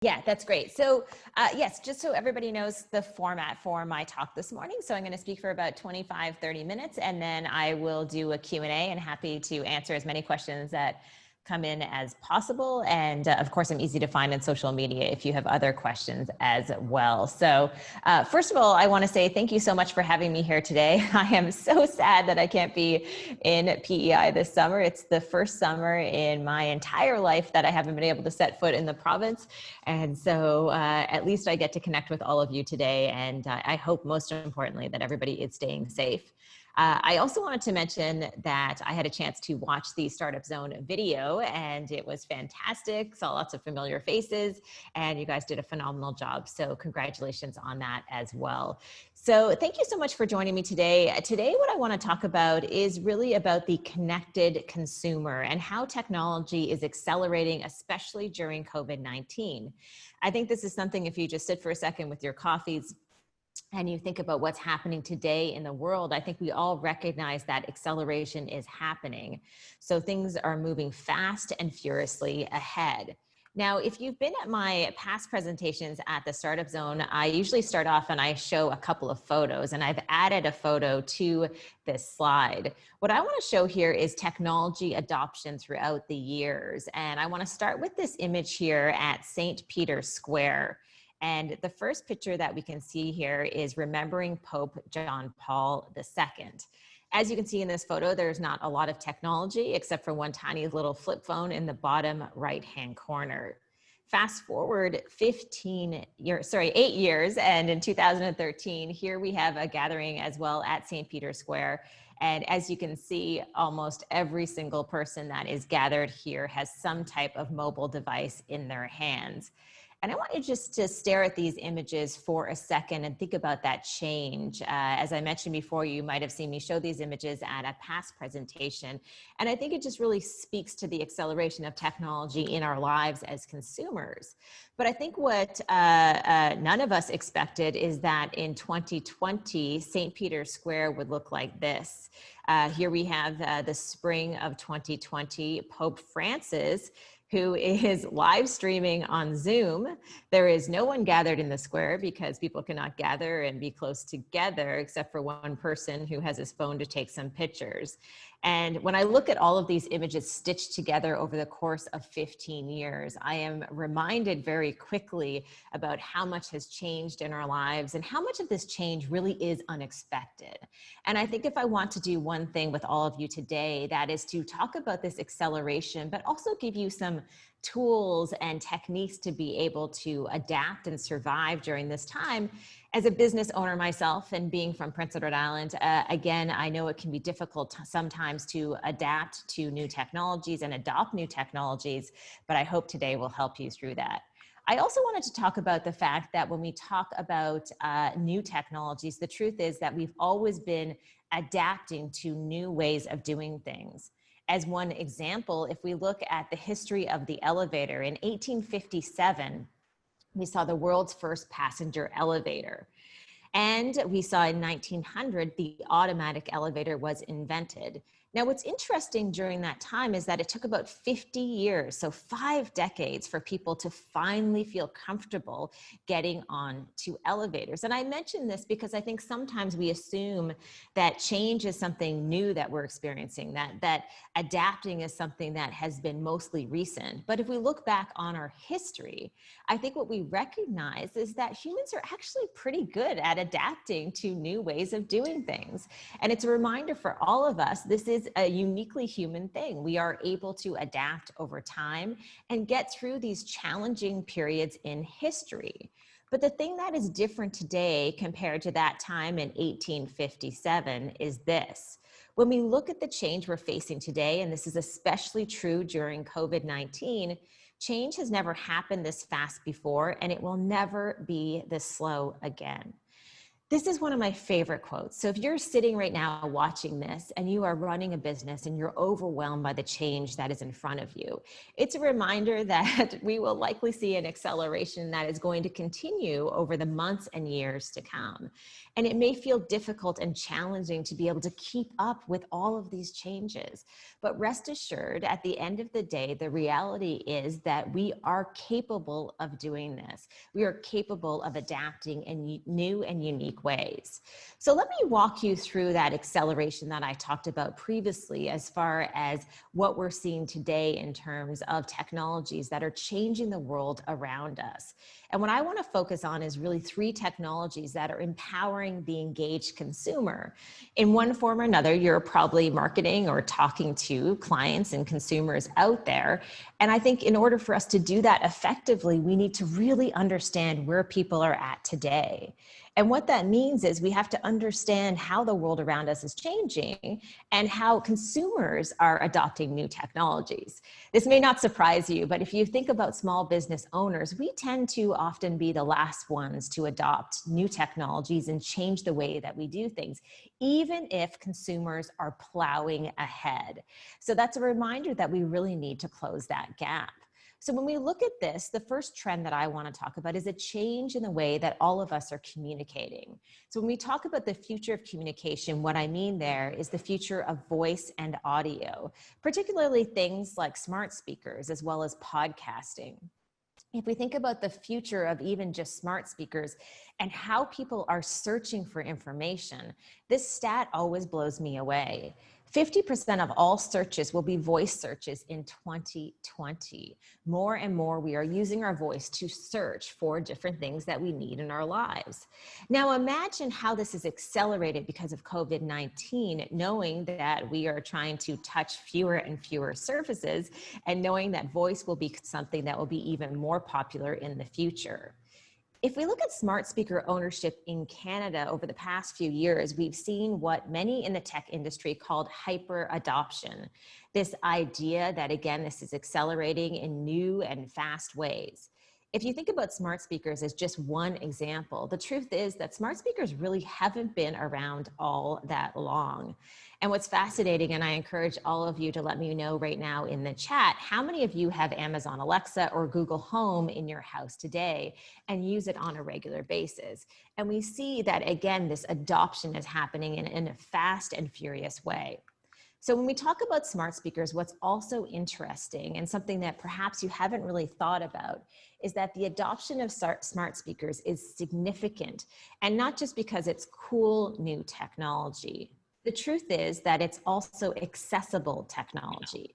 Yeah, that's great. So yes, just so everybody knows the format for my talk this morning. So I'm going to speak for about 25, 30 minutes, and then I will do a Q&A and happy to answer as many questions that come in as possible. And of course, I'm easy to find on social media if you have other questions as well. So first of all, I want to say thank you so much for having me here today. I am so sad that I can't be in PEI this summer. It's the first summer in my entire life that I haven't been able to set foot in the province. And so at least I get to connect with all of you today. And I hope most importantly that everybody is staying safe. I also wanted to mention that I had a chance to watch the Startup Zone video and it was fantastic. Saw lots of familiar faces and you guys did a phenomenal job. So congratulations on that as well. So thank you so much for joining me today. Today, what I want to talk about is really about the connected consumer and how technology is accelerating, especially during COVID-19. I think this is something, if you just sit for a second with your coffees and you think about what's happening today in the world, I think we all recognize that acceleration is happening. So things are moving fast and furiously ahead. Now, if you've been at my past presentations at the Startup Zone, I usually start off and I show a couple of photos, and I've added a photo to this slide. What I want to show here is technology adoption throughout the years. And I want to start with this image here at St. Peter's Square. And the first picture that we can see here is remembering Pope John Paul II. As you can see in this photo, there's not a lot of technology except for one tiny little flip phone in the bottom right-hand corner. Fast forward 8 years, and in 2013, here we have a gathering as well at St. Peter's Square. And as you can see, almost every single person that is gathered here has some type of mobile device in their hands. And I want you just to stare at these images for a second and think about that change. As I mentioned before, you might have seen me show these images at a past presentation. And I think it just really speaks to the acceleration of technology in our lives as consumers. But I think what none of us expected is that in 2020, St. Peter's Square would look like this. Here we have the spring of 2020, Pope Francis, who is live streaming on Zoom. There is no one gathered in the square because people cannot gather and be close together except for one person who has his phone to take some pictures. And when I look at all of these images stitched together over the course of 15 years, I am reminded very quickly about how much has changed in our lives and how much of this change really is unexpected. And I think if I want to do one thing with all of you today, that is to talk about this acceleration, but also give you some tools and techniques to be able to adapt and survive during this time. As a business owner myself and being from Prince Edward Island, again, I know it can be difficult sometimes to adapt to new technologies and adopt new technologies, but I hope today will help you through that. I also wanted to talk about the fact that when we talk about new technologies, the truth is that we've always been adapting to new ways of doing things. As one example, if we look at the history of the elevator, in 1857, we saw the world's first passenger elevator. And we saw in 1900, the automatic elevator was invented. Now, what's interesting during that time is that it took about 50 years, so 5 decades, for people to finally feel comfortable getting on to elevators. And I mention this because I think sometimes we assume that change is something new that we're experiencing, that adapting is something that has been mostly recent. But if we look back on our history, I think what we recognize is that humans are actually pretty good at adapting to new ways of doing things. And it's a reminder for all of us, this is a uniquely human thing. We are able to adapt over time and get through these challenging periods in history. But the thing that is different today compared to that time in 1857 is this. When we look at the change we're facing today, and this is especially true during COVID-19, change has never happened this fast before, and it will never be this slow again. This is one of my favorite quotes. So if you're sitting right now watching this and you are running a business and you're overwhelmed by the change that is in front of you, it's a reminder that we will likely see an acceleration that is going to continue over the months and years to come. And it may feel difficult and challenging to be able to keep up with all of these changes. But rest assured, at the end of the day, the reality is that we are capable of doing this. We are capable of adapting in new and unique ways. So let me walk you through that acceleration that I talked about previously as far as what we're seeing today in terms of technologies that are changing the world around us. And what I want to focus on is really 3 technologies that are empowering the engaged consumer. In one form or another, you're probably marketing or talking to clients and consumers out there. And I think in order for us to do that effectively, we need to really understand where people are at today. And what that means is we have to understand how the world around us is changing and how consumers are adopting new technologies. This may not surprise you, but if you think about small business owners, we tend to often be the last ones to adopt new technologies and change the way that we do things, even if consumers are plowing ahead. So that's a reminder that we really need to close that gap. So when we look at this, the first trend that I want to talk about is a change in the way that all of us are communicating. So when we talk about the future of communication, what I mean there is the future of voice and audio, particularly things like smart speakers as well as podcasting. If we think about the future of even just smart speakers and how people are searching for information, this stat always blows me away. 50% of all searches will be voice searches in 2020. More and more, we are using our voice to search for different things that we need in our lives. Now, imagine how this is accelerated because of COVID-19, knowing that we are trying to touch fewer and fewer surfaces and knowing that voice will be something that will be even more popular in the future. If we look at smart speaker ownership in Canada over the past few years, we've seen what many in the tech industry called hyper adoption. This idea that, again, this is accelerating in new and fast ways. If you think about smart speakers as just one example, the truth is that smart speakers really haven't been around all that long. And what's fascinating, and I encourage all of you to let me know right now in the chat, how many of you have Amazon Alexa or Google Home in your house today and use it on a regular basis? And we see that, again, this adoption is happening in a fast and furious way. So when we talk about smart speakers, what's also interesting and something that perhaps you haven't really thought about is that the adoption of smart speakers is significant, and not just because it's cool new technology. The truth is that it's also accessible technology.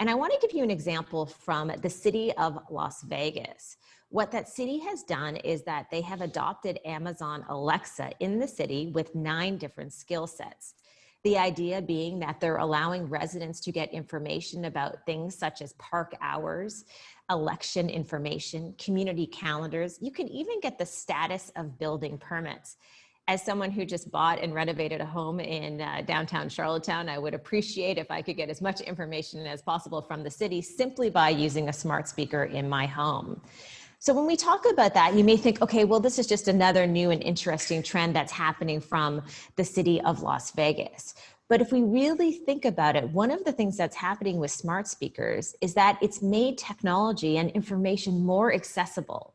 And I want to give you an example from the city of Las Vegas. What that city has done is that they have adopted Amazon Alexa in the city with 9 different skill sets. The idea being that they're allowing residents to get information about things such as park hours, election information, community calendars. You can even get the status of building permits. As someone who just bought and renovated a home in downtown Charlottetown, I would appreciate if I could get as much information as possible from the city simply by using a smart speaker in my home. So when we talk about that, you may think, okay, well, this is just another new and interesting trend that's happening from the city of Las Vegas. But if we really think about it, one of the things that's happening with smart speakers is that it's made technology and information more accessible.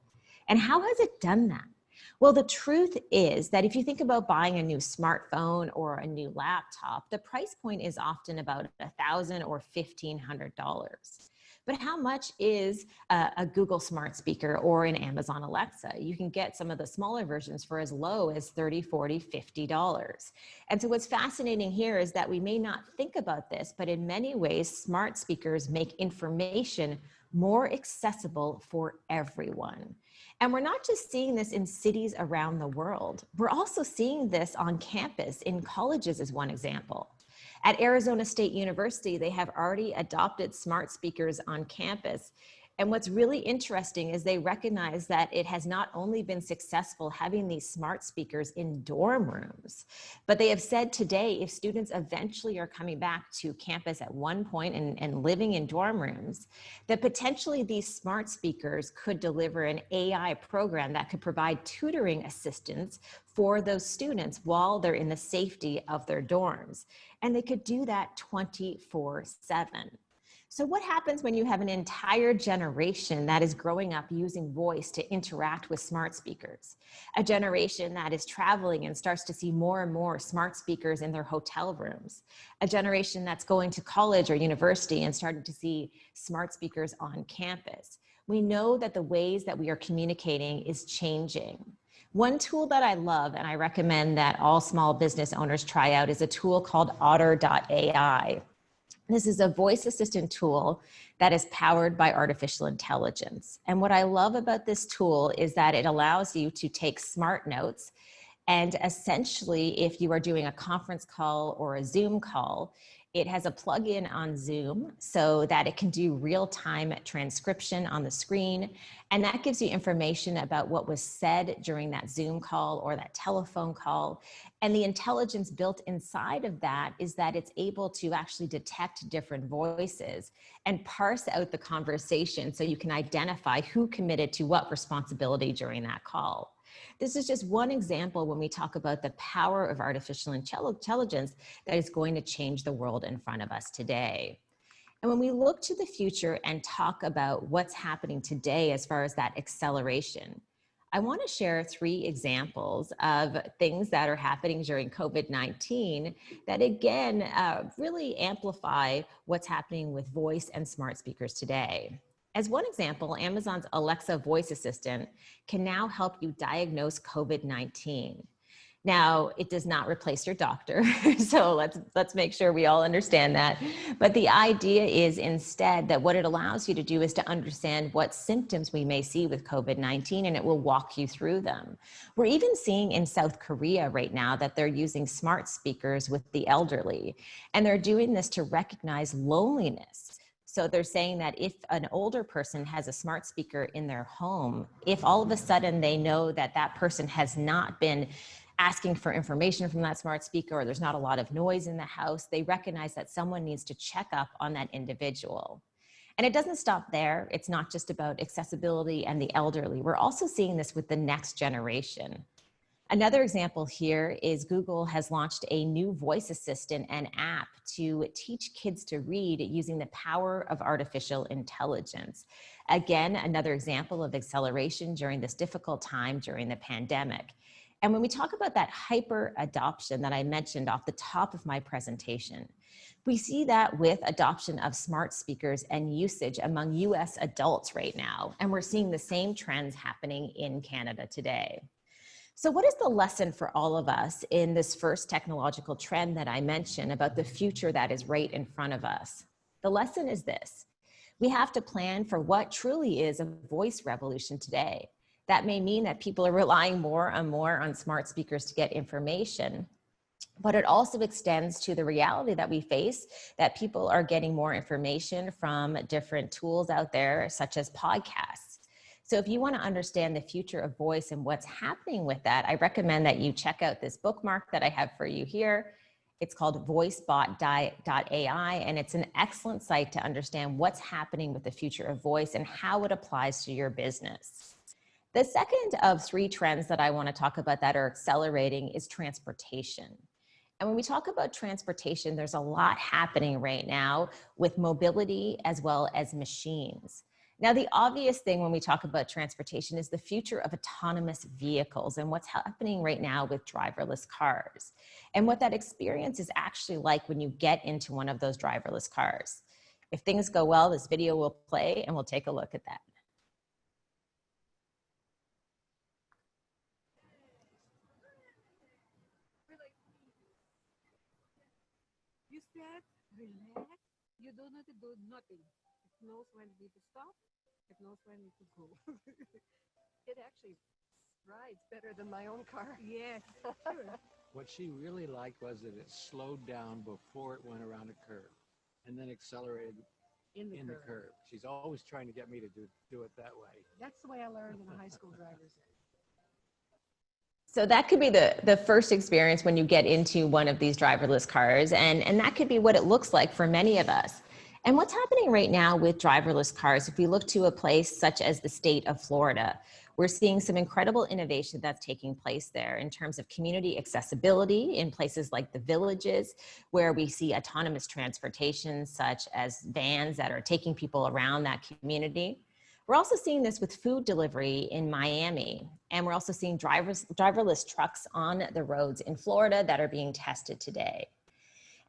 And how has it done that? Well, the truth is that if you think about buying a new smartphone or a new laptop, the price point is often about $1,000 or $1,500. But how much is a Google smart speaker or an Amazon Alexa? You can get some of the smaller versions for as low as $30, $40, $50. And so what's fascinating here is that we may not think about this, but in many ways, smart speakers make information more accessible for everyone. And we're not just seeing this in cities around the world. We're also seeing this on campus in colleges as one example. At Arizona State University, they have already adopted smart speakers on campus. And what's really interesting is they recognize that it has not only been successful having these smart speakers in dorm rooms, but they have said today, if students eventually are coming back to campus at one point and living in dorm rooms, that potentially these smart speakers could deliver an AI program that could provide tutoring assistance for those students while they're in the safety of their dorms. And they could do that 24/7. So what happens when you have an entire generation that is growing up using voice to interact with smart speakers? A generation that is traveling and starts to see more and more smart speakers in their hotel rooms. A generation that's going to college or university and starting to see smart speakers on campus. We know that the ways that we are communicating is changing. One tool that I love and I recommend that all small business owners try out is a tool called Otter.ai. This is a voice assistant tool that is powered by artificial intelligence. And what I love about this tool is that it allows you to take smart notes. And essentially, if you are doing a conference call or a Zoom call, it has a plug-in on Zoom so that it can do real-time transcription on the screen. And that gives you information about what was said during that Zoom call or that telephone call. And the intelligence built inside of that is that it's able to actually detect different voices and parse out the conversation so you can identify who committed to what responsibility during that call. This is just one example when we talk about the power of artificial intelligence that is going to change the world in front of us today. And when we look to the future and talk about what's happening today as far as that acceleration, I want to share 3 examples of things that are happening during COVID-19 that again really amplify what's happening with voice and smart speakers today. As one example, Amazon's Alexa voice assistant can now help you diagnose COVID-19. Now, it does not replace your doctor, so let's make sure we all understand that. But the idea is instead that what it allows you to do is to understand what symptoms we may see with COVID-19, and it will walk you through them. We're even seeing in South Korea right now that they're using smart speakers with the elderly, and they're doing this to recognize loneliness. So they're saying that if an older person has a smart speaker in their home, if all of a sudden they know that that person has not been asking for information from that smart speaker or there's not a lot of noise in the house, they recognize that someone needs to check up on that individual. And it doesn't stop there. It's not just about accessibility and the elderly. We're also seeing this with the next generation. Another example here is Google has launched a new voice assistant and app to teach kids to read using the power of artificial intelligence. Again, another example of acceleration during this difficult time during the pandemic. And when we talk about that hyper adoption that I mentioned off the top of my presentation, we see that with adoption of smart speakers and usage among US adults right now. And we're seeing the same trends happening in Canada today. So what is the lesson for all of us in this first technological trend that I mentioned about the future that is right in front of us? The lesson is this: we have to plan for what truly is a voice revolution today. That may mean that people are relying more and more on smart speakers to get information, but it also extends to the reality that we face, that people are getting more information from different tools out there, such as podcasts. So if you want to understand the future of voice and what's happening with that, I recommend that you check out this bookmark that I have for you here. It's called voicebot.ai, and it's an excellent site to understand what's happening with the future of voice and how it applies to your business. The second of 3 trends that I want to talk about that are accelerating is transportation. And when we talk about transportation, there's a lot happening right now with mobility as well as machines. Now, the obvious thing when we talk about transportation is the future of autonomous vehicles and what's happening right now with driverless cars and what that experience is actually like when you get into one of those driverless cars. If things go well, this video will play and we'll take a look at that. You said, relax. You don't need to do nothing. It knows when you need to stop. It knows when you need to go. It actually rides better than my own car. Yes, sure. What she really liked was that it slowed down before it went around a curve and then accelerated in the in the curve. curve. She's always trying to get me to do it that way. That's the way I learned in a high school driver's ed. So that could be the first experience when you get into one of these driverless cars, and that could be what it looks like for many of us. And what's happening right now with driverless cars, if we look to a place such as the state of Florida, we're seeing some incredible innovation that's taking place there in terms of community accessibility in places like the villages, where we see autonomous transportation such as vans that are taking people around that community. We're also seeing this with food delivery in Miami, and we're also seeing driverless trucks on the roads in Florida that are being tested today.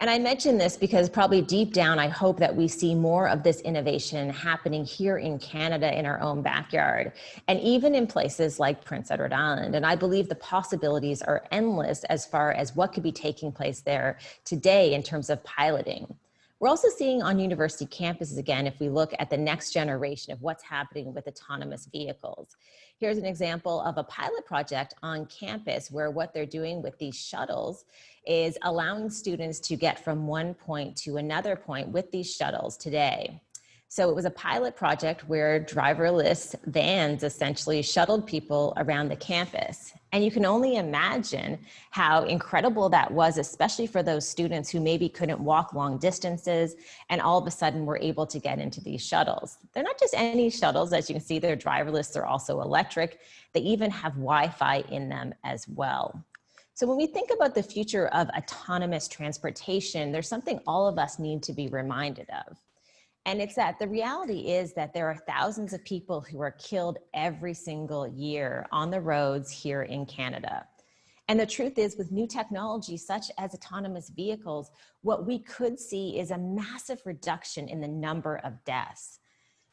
And I mention this because probably deep down, I hope that we see more of this innovation happening here in Canada in our own backyard, and even in places like Prince Edward Island. And I believe the possibilities are endless as far as what could be taking place there today in terms of piloting. We're also seeing on university campuses, again, if we look at the next generation of what's happening with autonomous vehicles. Here's an example of a pilot project on campus where what they're doing with these shuttles is allowing students to get from one point to another point with these shuttles today. So it was a pilot project where driverless vans essentially shuttled people around the campus. And you can only imagine how incredible that was, especially for those students who maybe couldn't walk long distances and all of a sudden were able to get into these shuttles. They're not just any shuttles, as you can see, they're driverless, they're also electric. They even have Wi-Fi in them as well. So when we think about the future of autonomous transportation, there's something all of us need to be reminded of. And it's that the reality is that there are thousands of people who are killed every single year on the roads here in Canada. And the truth is, with new technology such as autonomous vehicles, what we could see is a massive reduction in the number of deaths.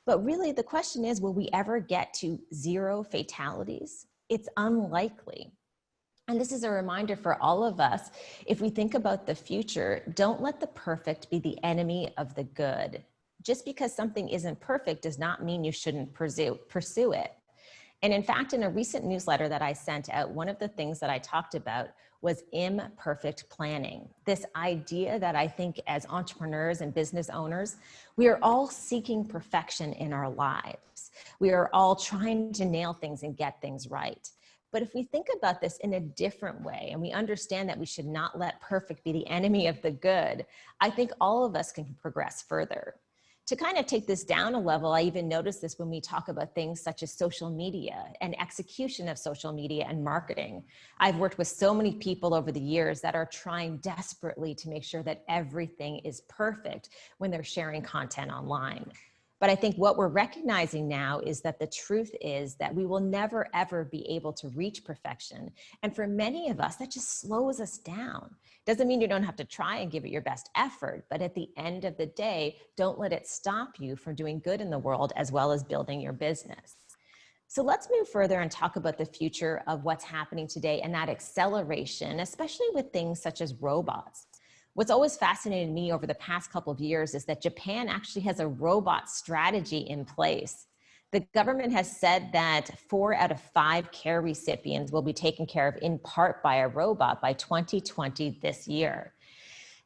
But really the question is, will we ever get to zero fatalities? It's unlikely. And this is a reminder for all of us, if we think about the future, don't let the perfect be the enemy of the good. Just because something isn't perfect does not mean you shouldn't pursue it. And in fact, in a recent newsletter that I sent out, one of the things that I talked about was imperfect planning. This idea that I think as entrepreneurs and business owners, we are all seeking perfection in our lives. We are all trying to nail things and get things right. But if we think about this in a different way, and we understand that we should not let perfect be the enemy of the good, I think all of us can progress further. To kind of take this down a level, I even notice this when we talk about things such as social media and execution of social media and marketing. I've worked with so many people over the years that are trying desperately to make sure that everything is perfect when they're sharing content online. But I think what we're recognizing now is that the truth is that we will never, ever be able to reach perfection. And for many of us, that just slows us down. Doesn't mean you don't have to try and give it your best effort, but at the end of the day, don't let it stop you from doing good in the world as well as building your business. So let's move further and talk about the future of what's happening today and that acceleration, especially with things such as robots. What's always fascinated me over the past couple of years is that Japan actually has a robot strategy in place. The government has said that 4 out of 5 care recipients will be taken care of in part by a robot by 2020 this year.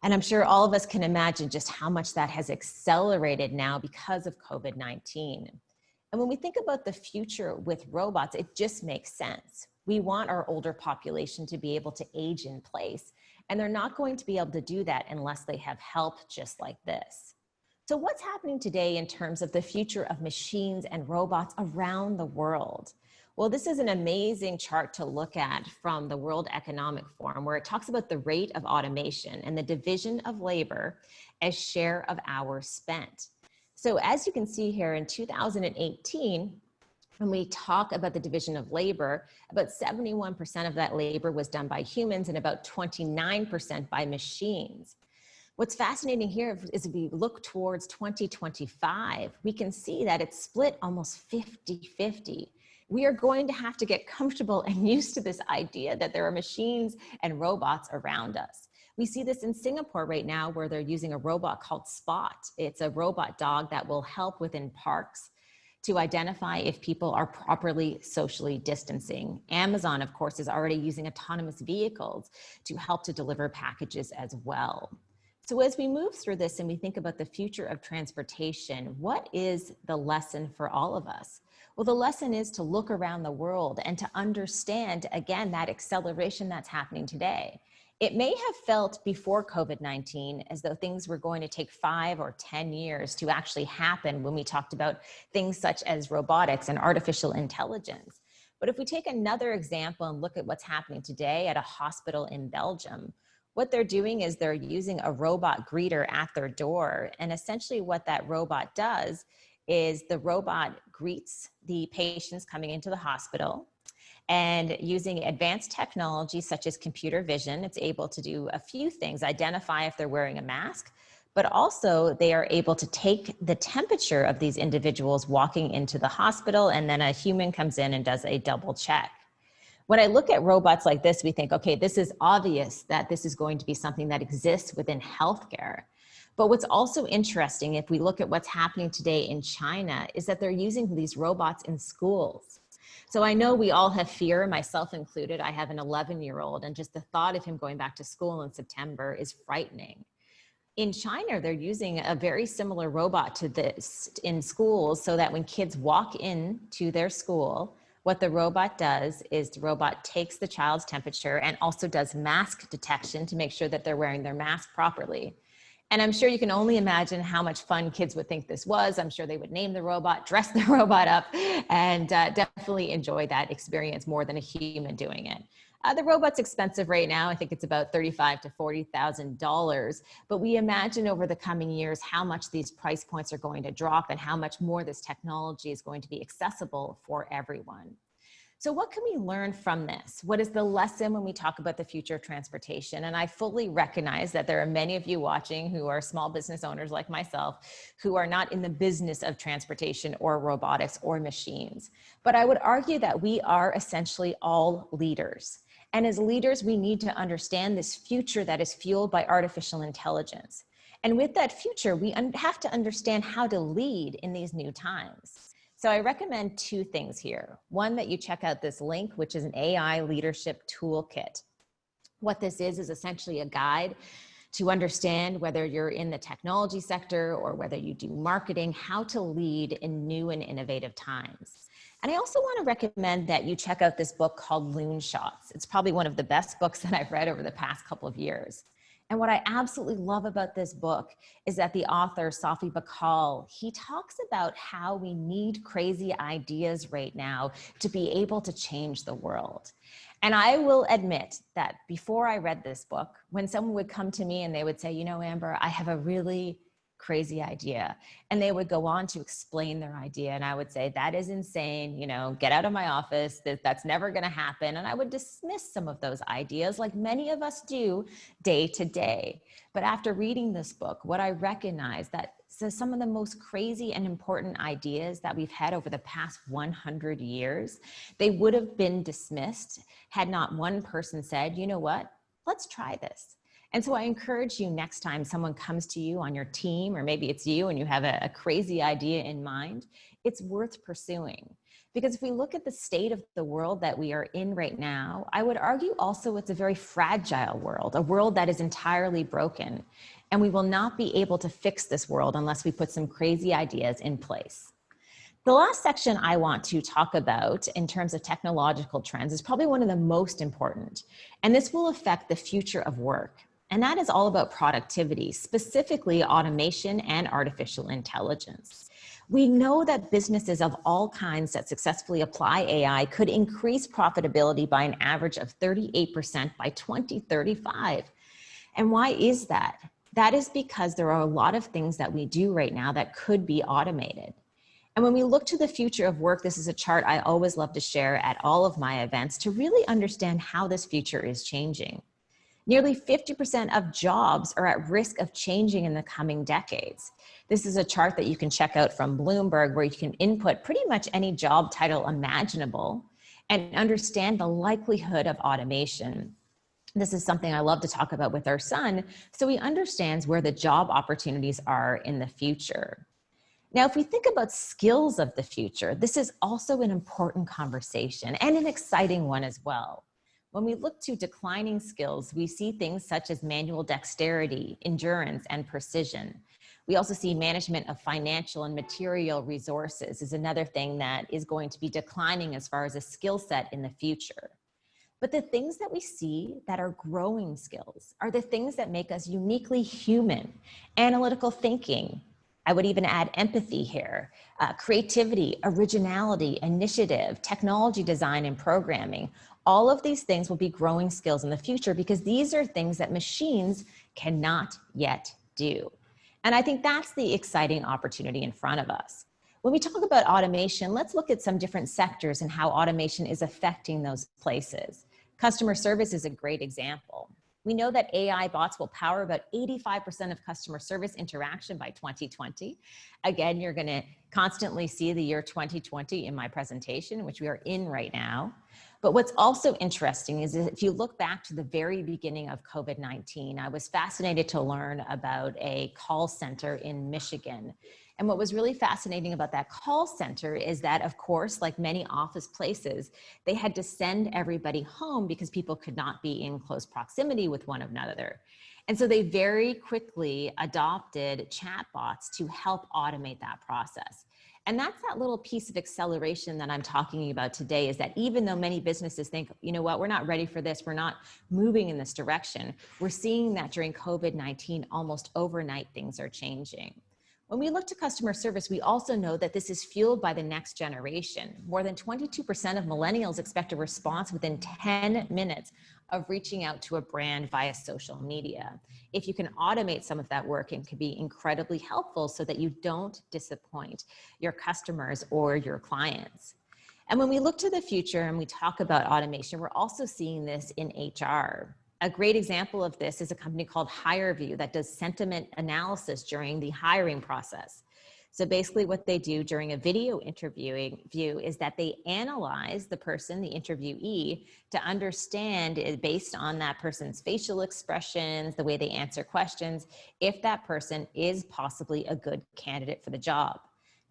And I'm sure all of us can imagine just how much that has accelerated now because of COVID-19. And when we think about the future with robots, it just makes sense. We want our older population to be able to age in place, and they're not going to be able to do that unless they have help just like this. So what's happening today in terms of the future of machines and robots around the world? Well, this is an amazing chart to look at from the World Economic Forum, where it talks about the rate of automation and the division of labor as share of hours spent. So as you can see here in 2018, when we talk about the division of labor, about 71% of that labor was done by humans and about 29% by machines. What's fascinating here is if we look towards 2025, we can see that it's split almost 50-50. We are going to have to get comfortable and used to this idea that there are machines and robots around us. We see this in Singapore right now, where they're using a robot called Spot. It's a robot dog that will help within parks to identify if people are properly socially distancing. Amazon, of course, is already using autonomous vehicles to help to deliver packages as well. So as we move through this and we think about the future of transportation, what is the lesson for all of us? Well, the lesson is to look around the world and to understand, again, that acceleration that's happening today. It may have felt before COVID-19 as though things were going to take 5 or 10 years to actually happen when we talked about things such as robotics and artificial intelligence. But if we take another example and look at what's happening today at a hospital in Belgium, what they're doing is they're using a robot greeter at their door. And essentially what that robot does is the robot greets the patients coming into the hospital, and using advanced technology such as computer vision, it's able to do a few things: identify if they're wearing a mask, but also they are able to take the temperature of these individuals walking into the hospital, and then a human comes in and does a double check. When I look at robots like this, we think, okay, this is obvious that this is going to be something that exists within healthcare. But what's also interesting, if we look at what's happening today in China, is that they're using these robots in schools. So I know we all have fear, myself included. I have an 11-year-old, and just the thought of him going back to school in September is frightening. In China, they're using a very similar robot to this in schools, so that when kids walk into their school, what the robot does is the robot takes the child's temperature and also does mask detection to make sure that they're wearing their mask properly. And I'm sure you can only imagine how much fun kids would think this was. I'm sure they would name the robot, dress the robot up, and definitely enjoy that experience more than a human doing it. The robot's expensive right now. I think it's about $35,000 to $40,000. But we imagine over the coming years how much these price points are going to drop and how much more this technology is going to be accessible for everyone. So what can we learn from this? What is the lesson when we talk about the future of transportation? And I fully recognize that there are many of you watching who are small business owners like myself, who are not in the business of transportation or robotics or machines. But I would argue that we are essentially all leaders. And as leaders, we need to understand this future that is fueled by artificial intelligence. And with that future, we have to understand how to lead in these new times. So I recommend 2 things here. One, that you check out this link, which is an AI leadership toolkit. What this is essentially a guide to understand, whether you're in the technology sector or whether you do marketing, how to lead in new and innovative times. And I also want to recommend that you check out this book called Loonshots. It's probably one of the best books that I've read over the past couple of years. And what I absolutely love about this book is that the author, Safi Bahcall, he talks about how we need crazy ideas right now to be able to change the world. And I will admit that before I read this book, when someone would come to me and they would say, you know, Amber, I have a really crazy idea. And they would go on to explain their idea. And I would say, that is insane. You know, get out of my office. That's never going to happen. And I would dismiss some of those ideas, like many of us do day to day. But after reading this book, what I recognize that some of the most crazy and important ideas that we've had over the past 100 years, they would have been dismissed had not one person said, you know what, let's try this. And so I encourage you, next time someone comes to you on your team, or maybe it's you and you have a crazy idea in mind, it's worth pursuing. Because if we look at the state of the world that we are in right now, I would argue also it's a very fragile world, a world that is entirely broken. And we will not be able to fix this world unless we put some crazy ideas in place. The last section I want to talk about in terms of technological trends is probably one of the most important. And this will affect the future of work. And that is all about productivity, specifically automation and artificial intelligence. We know that businesses of all kinds that successfully apply AI could increase profitability by an average of 38% by 2035. And why is that? That is because there are a lot of things that we do right now that could be automated. And when we look to the future of work, this is a chart I always love to share at all of my events to really understand how this future is changing. Nearly 50% of jobs are at risk of changing in the coming decades. This is a chart that you can check out from Bloomberg, where you can input pretty much any job title imaginable and understand the likelihood of automation. This is something I love to talk about with our son, so he understands where the job opportunities are in the future. Now, if we think about skills of the future, this is also an important conversation and an exciting one as well. When we look to declining skills, we see things such as manual dexterity, endurance, and precision. We also see management of financial and material resources is another thing that is going to be declining as far as a skill set in the future. But the things that we see that are growing skills are the things that make us uniquely human. Analytical thinking, I would even add empathy here, creativity, originality, initiative, technology design, and programming. All of these things will be growing skills in the future because these are things that machines cannot yet do. And I think that's the exciting opportunity in front of us. When we talk about automation, let's look at some different sectors and how automation is affecting those places. Customer service is a great example. We know that AI bots will power about 85% of customer service interaction by 2020. Again, you're going to constantly see the year 2020 in my presentation, which we are in right now. But what's also interesting is if you look back to the very beginning of COVID-19, I was fascinated to learn about a call center in Michigan. And what was really fascinating about that call center is that, of course, like many office places, they had to send everybody home because people could not be in close proximity with one another. And so they very quickly adopted chatbots to help automate that process. And that's that little piece of acceleration that I'm talking about today, is that even though many businesses think, you know what, we're not ready for this, we're not moving in this direction, we're seeing that during COVID-19, almost overnight, things are changing. When we look to customer service, we also know that this is fueled by the next generation. More than 22% of millennials expect a response within 10 minutes of reaching out to a brand via social media. If you can automate some of that work, it can be incredibly helpful so that you don't disappoint your customers or your clients. And when we look to the future and we talk about automation, we're also seeing this in HR. A great example of this is a company called HireVue that does sentiment analysis during the hiring process. So basically what they do during a video interview is that they analyze the person, the interviewee, to understand, based on that person's facial expressions, the way they answer questions, if that person is possibly a good candidate for the job.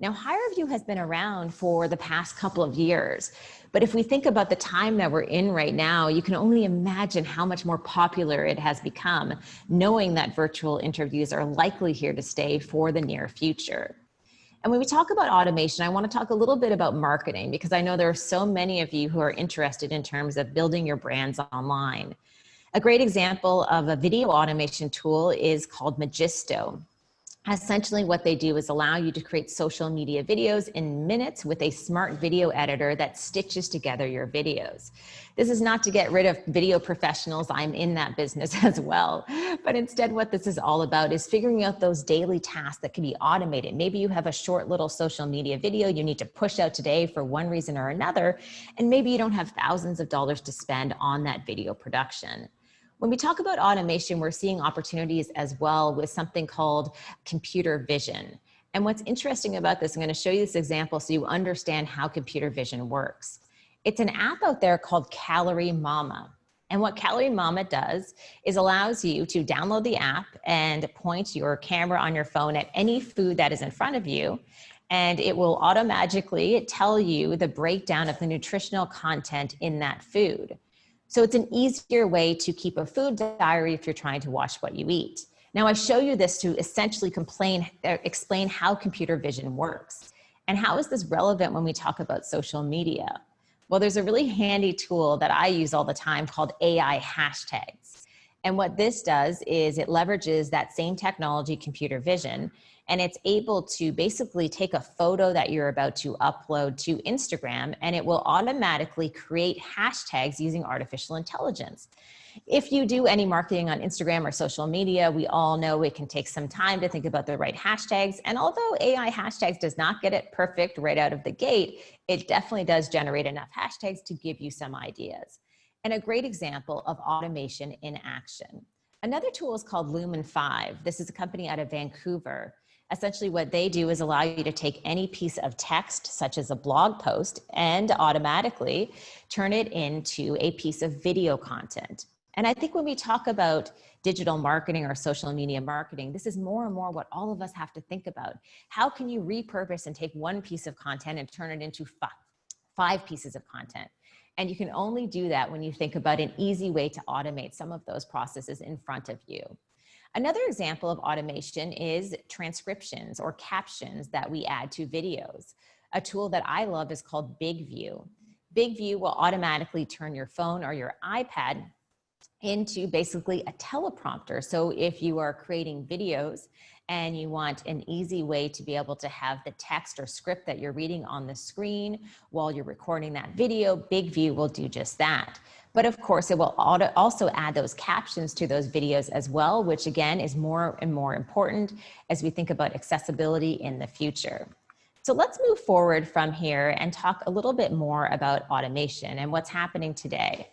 Now, HireVue has been around for the past couple of years, but if we think about the time that we're in right now, you can only imagine how much more popular it has become, knowing that virtual interviews are likely here to stay for the near future. And when we talk about automation, I want to talk a little bit about marketing, because I know there are so many of you who are interested in terms of building your brands online. A great example of a video automation tool is called Magisto. Essentially what they do is allow you to create social media videos in minutes with a smart video editor that stitches together your videos. This is not to get rid of video professionals. I'm in that business as well. But instead what this is all about is figuring out those daily tasks that can be automated. Maybe you have a short little social media video you need to push out today for one reason or another, and maybe you don't have thousands of dollars to spend on that video production. When we talk about automation, we're seeing opportunities as well with something called computer vision. And what's interesting about this, I'm going to show you this example so you understand how computer vision works. It's an app out there called Calorie Mama. And what Calorie Mama does is allows you to download the app and point your camera on your phone at any food that is in front of you, and it will automatically tell you the breakdown of the nutritional content in that food. So it's an easier way to keep a food diary if you're trying to watch what you eat. Now I show you this to essentially explain how computer vision works. And how is this relevant when we talk about social media? Well, there's a really handy tool that I use all the time called AI hashtags. And what this does is it leverages that same technology, computer vision, and it's able to basically take a photo that you're about to upload to Instagram, and it will automatically create hashtags using artificial intelligence. If you do any marketing on Instagram or social media, we all know it can take some time to think about the right hashtags. And although AI hashtags does not get it perfect right out of the gate, it definitely does generate enough hashtags to give you some ideas. And a great example of automation in action. Another tool is called Lumen 5. This is a company out of Vancouver. Essentially what they do is allow you to take any piece of text, such as a blog post, and automatically turn it into a piece of video content. And I think when we talk about digital marketing or social media marketing, this is more and more what all of us have to think about. How can you repurpose and take one piece of content and turn it into five pieces of content? And you can only do that when you think about an easy way to automate some of those processes in front of you. Another example of automation is transcriptions or captions that we add to videos. A tool that I love is called Big View. Big View will automatically turn your phone or your iPad into basically a teleprompter. So if you are creating videos and you want an easy way to be able to have the text or script that you're reading on the screen while you're recording that video, Big View will do just that. But of course, it will also add those captions to those videos as well, which again is more and more important as we think about accessibility in the future. So let's move forward from here and talk a little bit more about automation and what's happening today.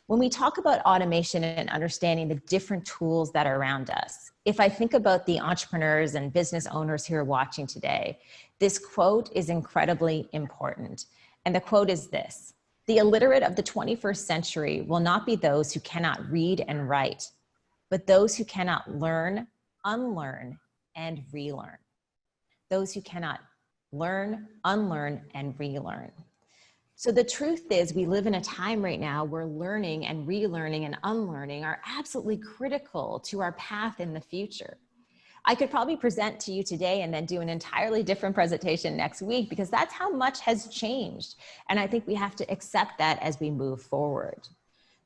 When we talk about automation and understanding the different tools that are around us, if I think about the entrepreneurs and business owners who are watching today, this quote is incredibly important. And the quote is this: "The illiterate of the 21st century will not be those who cannot read and write, but those who cannot learn, unlearn, and relearn." Those who cannot learn, unlearn, and relearn. So the truth is, we live in a time right now where learning and relearning and unlearning are absolutely critical to our path in the future. I could probably present to you today and then do an entirely different presentation next week because that's how much has changed. And I think we have to accept that as we move forward.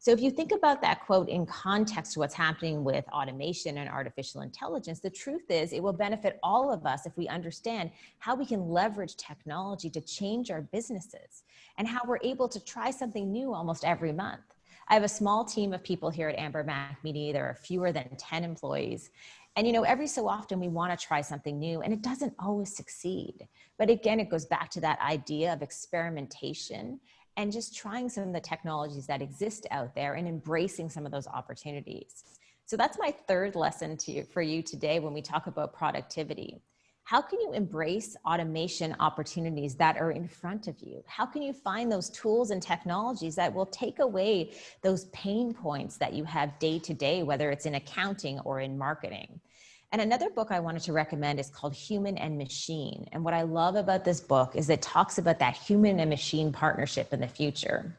So if you think about that quote in context to what's happening with automation and artificial intelligence, the truth is it will benefit all of us if we understand how we can leverage technology to change our businesses and how we're able to try something new almost every month. I have a small team of people here at Amber Mac Media. There are fewer than 10 employees. And you know, every so often we want to try something new and it doesn't always succeed. But again, it goes back to that idea of experimentation and just trying some of the technologies that exist out there and embracing some of those opportunities. So that's my third lesson for you today when we talk about productivity. How can you embrace automation opportunities that are in front of you? How can you find those tools and technologies that will take away those pain points that you have day to day, whether it's in accounting or in marketing? And another book I wanted to recommend is called Human and Machine. And what I love about this book is it talks about that human and machine partnership in the future.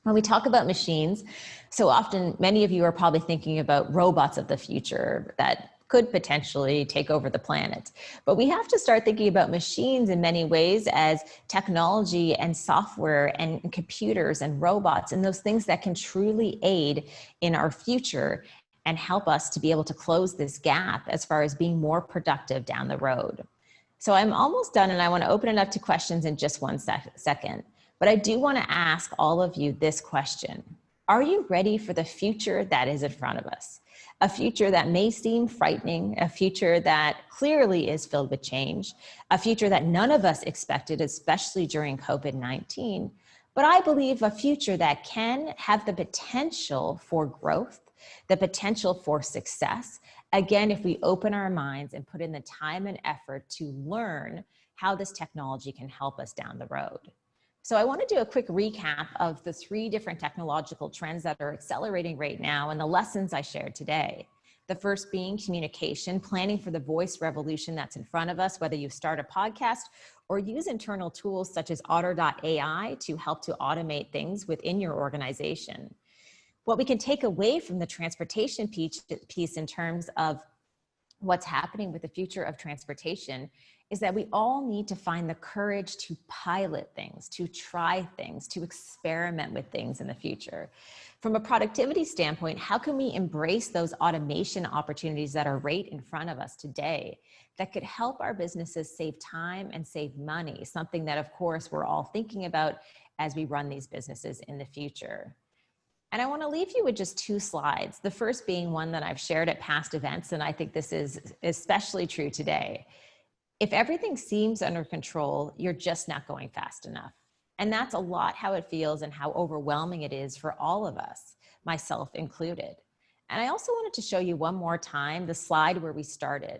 When we talk about machines, so often many of you are probably thinking about robots of the future that could potentially take over the planet. But we have to start thinking about machines in many ways as technology and software and computers and robots and those things that can truly aid in our future and help us to be able to close this gap as far as being more productive down the road. So I'm almost done and I want to open it up to questions in just one second. But I do want to ask all of you this question. Are you ready for the future that is in front of us? A future that may seem frightening, a future that clearly is filled with change, a future that none of us expected, especially during COVID-19. But I believe a future that can have the potential for growth, the potential for success. Again, if we open our minds and put in the time and effort to learn how this technology can help us down the road. So I want to do a quick recap of the 3 different technological trends that are accelerating right now and the lessons I shared today. The first being communication, planning for the voice revolution that's in front of us, whether you start a podcast or use internal tools such as Otter.ai to help to automate things within your organization. What we can take away from the transportation piece in terms of what's happening with the future of transportation is that we all need to find the courage to pilot things, to try things, to experiment with things in the future. From a productivity standpoint, how can we embrace those automation opportunities that are right in front of us today that could help our businesses save time and save money, something that of course we're all thinking about as we run these businesses in the future. And I want to leave you with just 2 slides. The first being one that I've shared at past events, and I think this is especially true today. If everything seems under control, you're just not going fast enough. And that's a lot how it feels and how overwhelming it is for all of us, myself included. And I also wanted to show you one more time the slide where we started.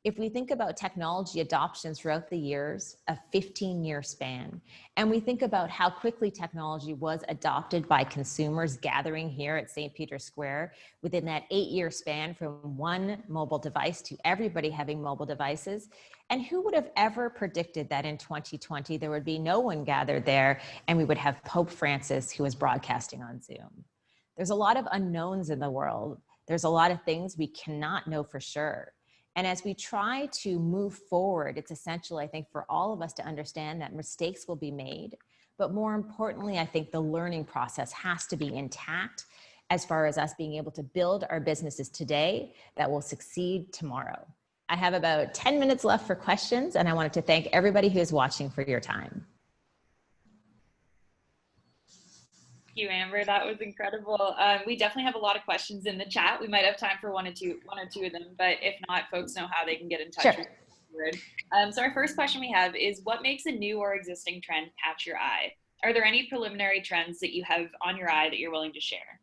if we think about technology adoption throughout the years, a 15-year span, and we think about how quickly technology was adopted by consumers gathering here at St. Peter's Square within that 8-year span from one mobile device to everybody having mobile devices. And who would have ever predicted that in 2020 there would be no one gathered there and we would have Pope Francis who was broadcasting on Zoom? There's a lot of unknowns in the world. There's a lot of things we cannot know for sure. And as we try to move forward, it's essential, I think, for all of us to understand that mistakes will be made. But more importantly, I think the learning process has to be intact as far as us being able to build our businesses today that will succeed tomorrow. I have about 10 minutes left for questions, and I wanted to thank everybody who is watching for your time. Thank you, Amber. That was incredible. We definitely have a lot of questions in the chat. We might have time for one or two of them, but if not, folks know how they can get in touch with us. So our first question we have is, what makes a new or existing trend catch your eye? Are there any preliminary trends that you have on your eye that you're willing to share?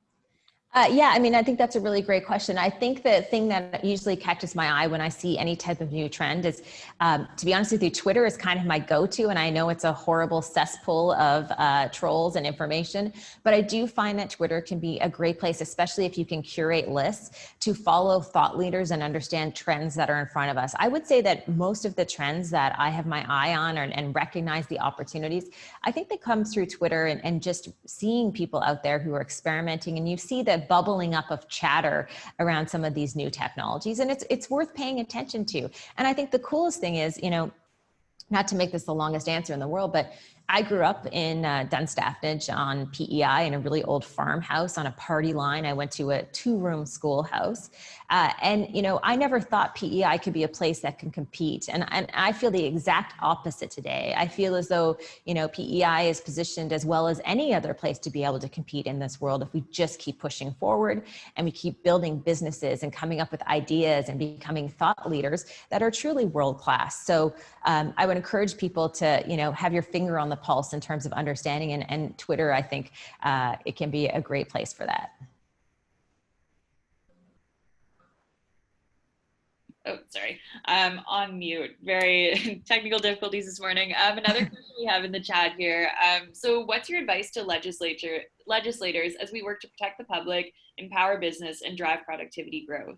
Yeah, I mean, I think that's a really great question. I think the thing that usually catches my eye when I see any type of new trend is, to be honest with you, Twitter is kind of my go-to, and I know it's a horrible cesspool of trolls and information, but I do find that Twitter can be a great place, especially if you can curate lists to follow thought leaders and understand trends that are in front of us. I would say that most of the trends that I have my eye on and recognize the opportunities, I think they come through Twitter and just seeing people out there who are experimenting, and you see the bubbling up of chatter around some of these new technologies, and it's worth paying attention to. And I think the coolest thing is, you know, not to make this the longest answer in the world, but I grew up in Dunstaffnage on PEI in a really old farmhouse on a party line. I went to a 2-room schoolhouse. And, you know, I never thought PEI could be a place that can compete. And I feel the exact opposite today. I feel as though, you know, PEI is positioned as well as any other place to be able to compete in this world if we just keep pushing forward and we keep building businesses and coming up with ideas and becoming thought leaders that are truly world-class. So I would encourage people to, you know, have your finger on the pulse in terms of understanding, and Twitter, I think it can be a great place for that. Oh, sorry, I'm on mute. Very technical difficulties this morning. Another question we have in the chat here. So what's your advice to legislators as we work to protect the public, empower business, and drive productivity growth?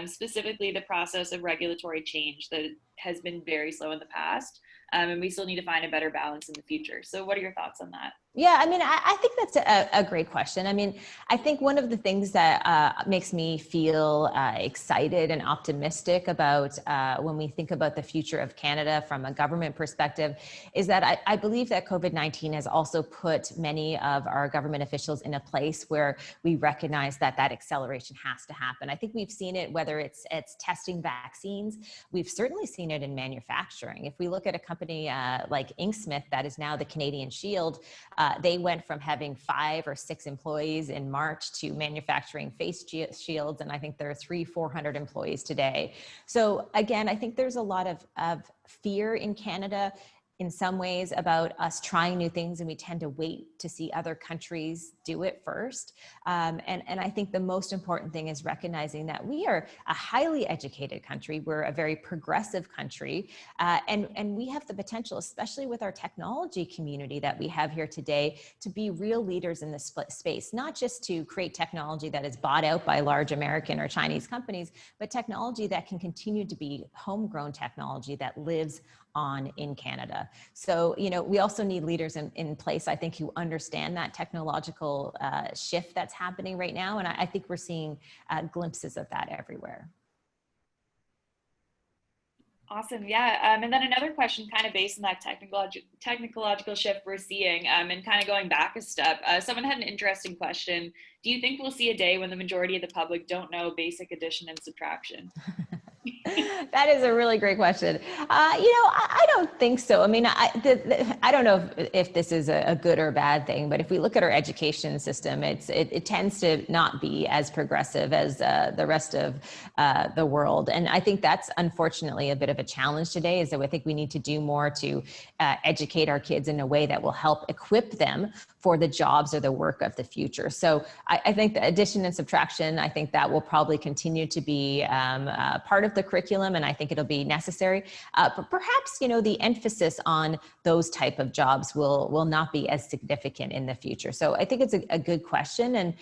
Specifically the process of regulatory change that has been very slow in the past. And we still need to find a better balance in the future. So what are your thoughts on that? Yeah, I mean, I think that's a great question. I mean, I think one of the things that makes me feel excited and optimistic about when we think about the future of Canada from a government perspective is that I believe that COVID-19 has also put many of our government officials in a place where we recognize that that acceleration has to happen. I think we've seen it, whether it's testing vaccines, we've certainly seen it in manufacturing. If we look at a company like Inksmith, that is now the Canadian Shield, they went from having 5 or 6 employees in March to manufacturing face shields, and I think there are 300-400 employees today. So again, I think there's a lot of fear in Canada in some ways about us trying new things, and we tend to wait to see other countries do it first. And I think the most important thing is recognizing that we are a highly educated country. We're a very progressive country, and we have the potential, especially with our technology community that we have here today, to be real leaders in this space, not just to create technology that is bought out by large American or Chinese companies, but technology that can continue to be homegrown technology that lives on in Canada. So, you know, we also need leaders in place, I think, who understand that technological shift that's happening right now. And I think we're seeing glimpses of that everywhere. Awesome. Yeah. And then another question kind of based on that technological shift we're seeing, and kind of going back a step, someone had an interesting question. Do you think we'll see a day when the majority of the public don't know basic addition and subtraction? That is a really great question. You know, I don't think so. I mean, I don't know if this is a good or bad thing, but if we look at our education system, it tends to not be as progressive as the rest of the world. And I think that's unfortunately a bit of a challenge today, is that I think we need to do more to educate our kids in a way that will help equip them for the jobs or the work of the future. So I think the addition and subtraction, I think that will probably continue to be part of the curriculum curriculum, and I think it'll be necessary. But perhaps, the emphasis on those type of jobs will not be as significant in the future. So I think it's a good question. And,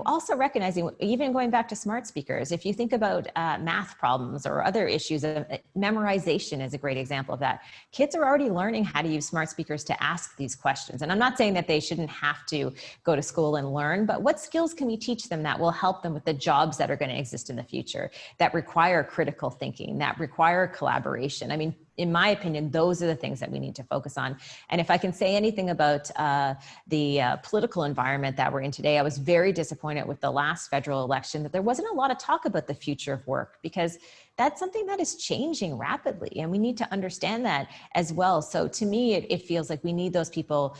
also recognizing, even going back to smart speakers, if you think about math problems or other issues, memorization is a great example of that. Kids are already learning how to use smart speakers to ask these questions. And I'm not saying that they shouldn't have to go to school and learn, but what skills can we teach them that will help them with the jobs that are going to exist in the future, that require critical thinking, that require collaboration? I mean, in my opinion, those are the things that we need to focus on. And if I can say anything about the political environment that we're in today, I was very disappointed with the last federal election that there wasn't a lot of talk about the future of work, because that's something that is changing rapidly, and we need to understand that as well. So to me, it feels like we need those people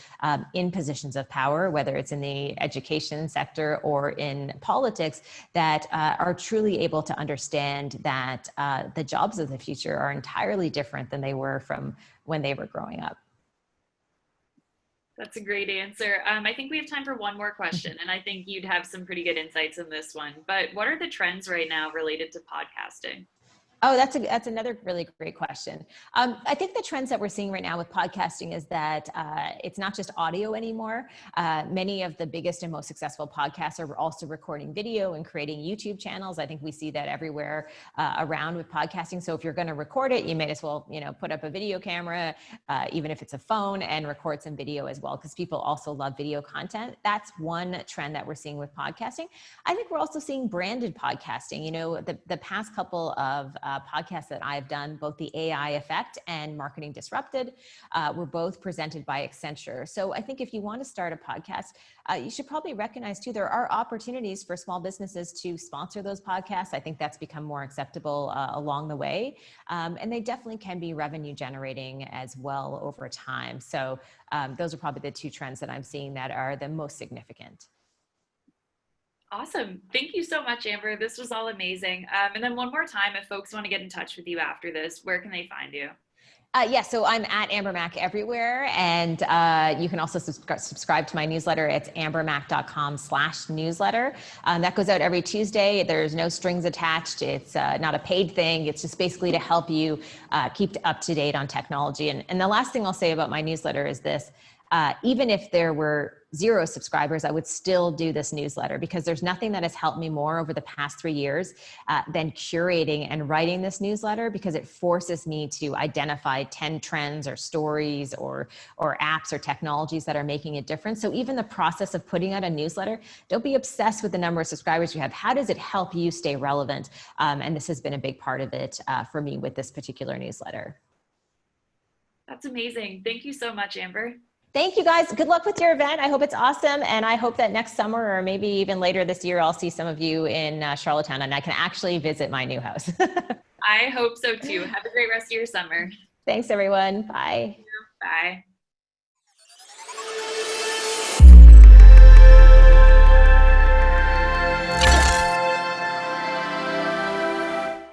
in positions of power, whether it's in the education sector or in politics, that are truly able to understand that the jobs of the future are entirely different than they were from when they were growing up. That's a great answer. I think we have time for one more question, and I think you'd have some pretty good insights in this one. But what are the trends right now related to podcasting? Oh, that's another really great question. I think the trends that we're seeing right now with podcasting is that it's not just audio anymore. Many of the biggest and most successful podcasts are also recording video and creating YouTube channels. I think we see that everywhere around with podcasting. So if you're going to record it, you may as well, put up a video camera, even if it's a phone, and record some video as well, because people also love video content. That's one trend that we're seeing with podcasting. I think we're also seeing branded podcasting. The past couple of podcasts that I've done, both the AI Effect and Marketing Disrupted, were both presented by Accenture. So I think if you want to start a podcast, you should probably recognize too, there are opportunities for small businesses to sponsor those podcasts. I think that's become more acceptable along the way. And they definitely can be revenue generating as well over time. So those are probably the two trends that I'm seeing that are the most significant. Awesome. Thank you so much, Amber. This was all amazing. And then one more time, if folks want to get in touch with you after this, where can they find you? So I'm at Amber Mac everywhere. And you can also subscribe to my newsletter. It's ambermac.com/newsletter. That goes out every Tuesday. There's no strings attached. It's not a paid thing. It's just basically to help you keep up to date on technology. And the last thing I'll say about my newsletter is this. Even if there were 0 subscribers, I would still do this newsletter, because there's nothing that has helped me more over the past 3 years than curating and writing this newsletter, because it forces me to identify 10 trends or stories or apps or technologies that are making a difference. So even the process of putting out a newsletter, don't be obsessed with the number of subscribers you have. How does it help you stay relevant? And this has been a big part of it for me with this particular newsletter. That's amazing. Thank you so much, Amber. Thank you, guys. Good luck with your event. I hope it's awesome. And I hope that next summer, or maybe even later this year, I'll see some of you in Charlottetown and I can actually visit my new house. I hope so too. Have a great rest of your summer. Thanks, everyone. Bye. Bye.